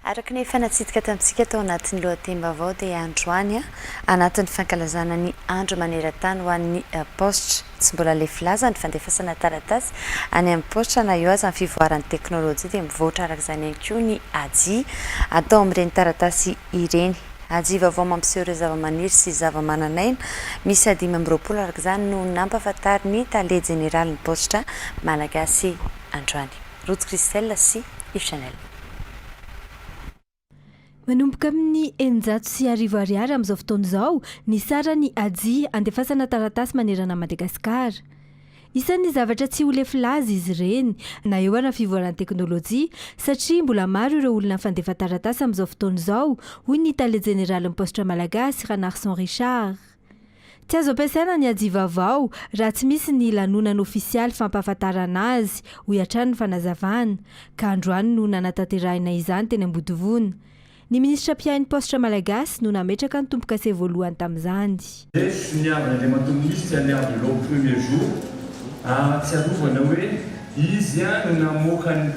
Araka ny fanatsidika tamintsika tao anatin'ny lohatenim-baovao dia androany anatin'ny fankalazana ny andro maneran-tany ho an'ny postra tsy mbola le filaza ny fandefasana taratasy any amin'ny postra na io aza ny fivoaran'ny teknôlôjia dia mivoatra araka izany ihany koa ny aji atao amin'ireny taratasy ireny. Aji vaovao mampiseho ireo zava-maniry sy zava-mananaina misy 5 araka izany no nampahafantary ny tale jeneraly ny postra malagasy androany. Rojo Christelle sy Yves Chanel. Manomboka amin'ny 900 ariary amin'izao fotoana izao ny sara ny aji andefasana taratasy manerana Madagasikara. Isan'ny zavatra tsy ho lefy laza izy ireny na eo ara fivoaran'ny teknôlôjia satria mbola maro ireo olona fandefa taratasy amin'izao fotoana izao hoy ny tale jeneraly ny postra malagasy Ranarson Richard. Tsy azo ampiasaina ny aji vaovao raha tsy misy ny lanonana ofisialy fampahafantarana azy ho hatrany ny fanazavana ka androany no nanatanterahina izany teny Ambodivona. Ny ministra Piainy postra malagasy no nametraka ny tompo-kase voalohany tamin'izany. Niavana le matomnisy aniavy lo premier jour tsy arovana hoe izy no namoaka ny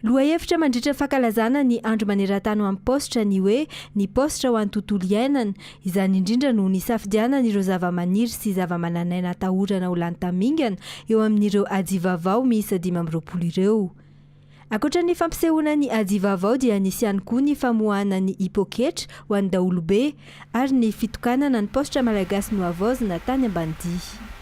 Lohahevitra mandritra fankalazana ny andro maneran-tany amin'ny postra ny hoe ny postra ho an'ny tontolo iainana, izany indrindra no nisafidianana ireo zava-maniry sy zava-mananaina atahorana ho lany tamingana eo amin'ireo aji vaovao miisa 520 ireo. Ankoatra ny fampisehoana ny aji vaovao dia nisy ihany koa ny famoahana ny hipoketra ho an'ny daholobe ary ny fitokanana ny postra malagasy no avozina tany Ambanidia.